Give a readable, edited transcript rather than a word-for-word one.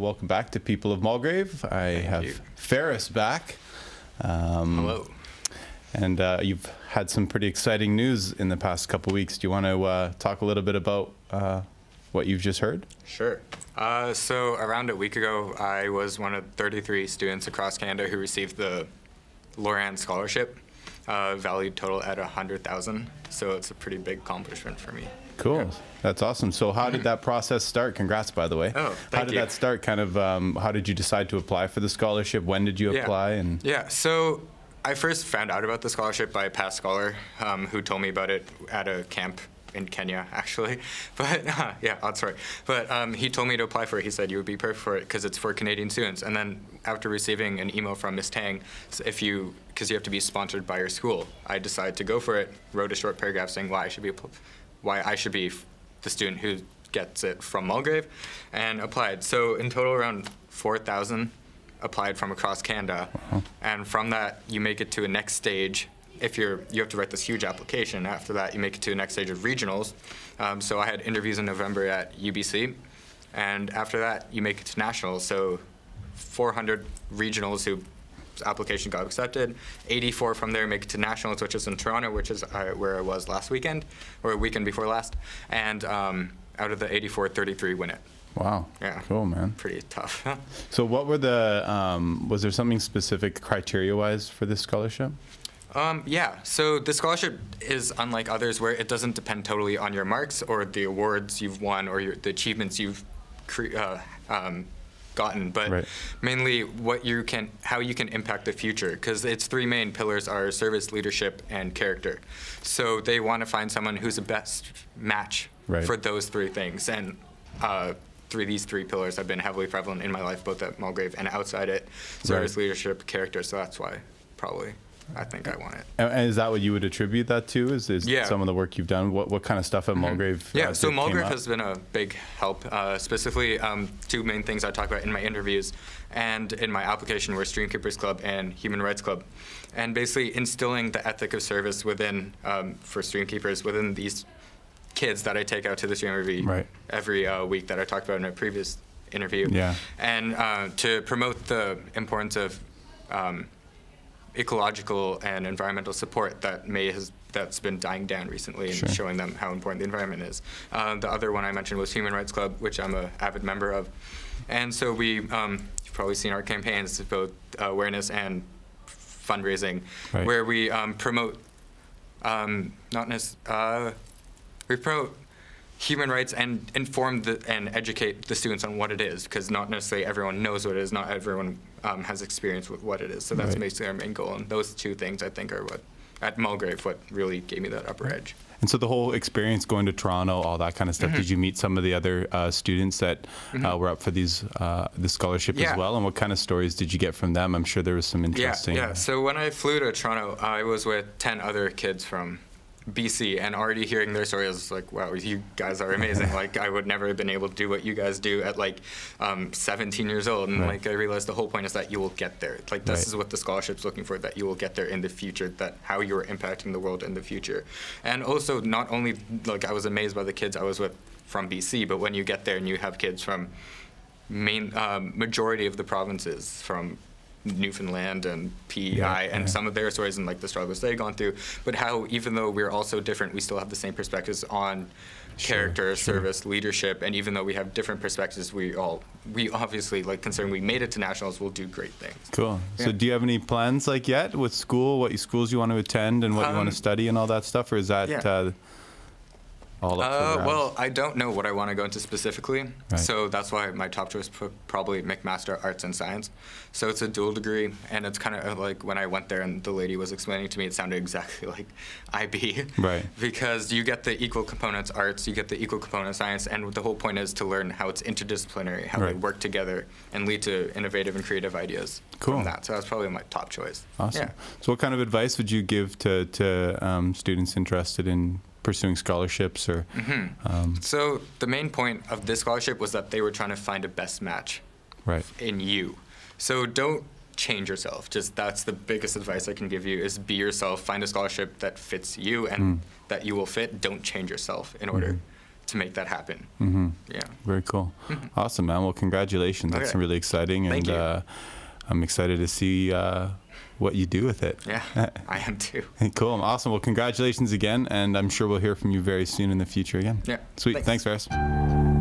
welcome back to People of Mulgrave. I have Faris back. Hello. And you've had some pretty exciting news in the past couple weeks. Do you want to talk a little bit about what you've just heard? Sure. So around a week ago, I was one of 33 students across Canada who received the Loran Scholarship, valued total at $100,000. So it's a pretty big accomplishment for me. Cool. Yeah. That's awesome. So how did that process start? Congrats, by the way. Oh, thank you. How did that start? Kind of, how did you decide to apply for the scholarship? When did you apply? Yeah, so I first found out about the scholarship by a past scholar who told me about it at a camp in Kenya, actually. But yeah, odd story. But he told me to apply for it. He said you would be perfect for it because it's for Canadian students. And then after receiving an email from Ms. Tang, because you have to be sponsored by your school, I decided to go for it. Wrote a short paragraph saying why I should be the student who gets it from Mulgrave, and applied. So in total, around 4,000 applied from across Canada, and from that you make it to a next stage. You have to write this huge application. After that, you make it to the next stage of regionals. So I had interviews in November at UBC, and after that, you make it to nationals. So 400 regionals whose application got accepted. 84 from there make it to nationals, which is in Toronto, which is where I was last weekend, or weekend before last. And out of the 84, 33 win it. Wow. Yeah. Cool, man. Pretty tough. So what were was there something specific criteria-wise for this scholarship? Yeah, so the scholarship is unlike others where it doesn't depend totally on your marks or the awards you've won or the achievements you've gotten, but mainly how you can impact the future, because its three main pillars are service, leadership, and character. So they want to find someone who's the best match for those three things, and these three pillars have been heavily prevalent in my life, both at Mulgrave and outside it. Service, leadership, character, so that's why probably I think I want it. And is that what you would attribute that to? Is some of the work you've done? What kind of stuff at Mulgrave? Yeah, so Mulgrave has been a big help. Specifically, two main things I talk about in my interviews and in my application were Streamkeepers Club and Human Rights Club. And basically instilling the ethic of service within, for Streamkeepers, within these kids that I take out to the stream every week that I talked about in a previous interview. Yeah. And to promote the importance of ecological and environmental support that's been dying down recently, and showing them how important the environment is. The other one I mentioned was Human Rights Club, which I'm an avid member of. And so you've probably seen our campaigns, both awareness and fundraising, where we promote we promote human rights and inform and educate the students on what it is, because not necessarily everyone knows what it is, not everyone has experience with what it is. So that's basically our main goal, and those two things I think are at Mulgrave, what really gave me that upper edge. And so the whole experience going to Toronto, all that kind of stuff, did you meet some of the other students that were up for this scholarship as well? And what kind of stories did you get from them? I'm sure there was some interesting... Yeah. So when I flew to Toronto, I was with 10 other kids from BC, and already hearing their stories, I was like, wow, you guys are amazing. Like, I would never have been able to do what you guys do at 17 years old. And I realized the whole point is that you will get there. Like, this is what the scholarship's looking for, that you will get there in the future, that how you are impacting the world in the future. And also, not only, I was amazed by the kids I was with from BC, but when you get there and you have kids from majority of the provinces, from Newfoundland and PEI, and some of their stories and the struggles they've gone through, but how even though we're all so different, we still have the same perspectives on character, service, leadership, and even though we have different perspectives, we obviously, considering we made it to nationals, will do great things. Cool. So do you have any plans yet with school, what schools you want to attend and what you want to study and all that stuff, or is that all up for grabs? Well, I don't know what I want to go into specifically, so that's why my top choice probably McMaster Arts and Science. So it's a dual degree, and it's kind of like when I went there and the lady was explaining to me, it sounded exactly like IB. Because you get the equal components arts, you get the equal component science, and the whole point is to learn how it's interdisciplinary, how they work together and lead to innovative and creative ideas from that. So that's probably my top choice. Awesome. Yeah. So what kind of advice would you give to students interested in pursuing scholarships or So the main point of this scholarship was that they were trying to find a best match in you. So don't change yourself. Just that's the biggest advice I can give you, is be yourself, find a scholarship that fits you and that you will fit. Don't change yourself in order to make that happen. Yeah. Very cool. Awesome, man. Well, congratulations. That's Okay. really exciting. Thank and you. I'm excited to see what you do with it. Yeah, I am too. Cool. Awesome. Well, congratulations again. And I'm sure we'll hear from you very soon in the future again. Yeah. Sweet. Thanks. Thanks Faris.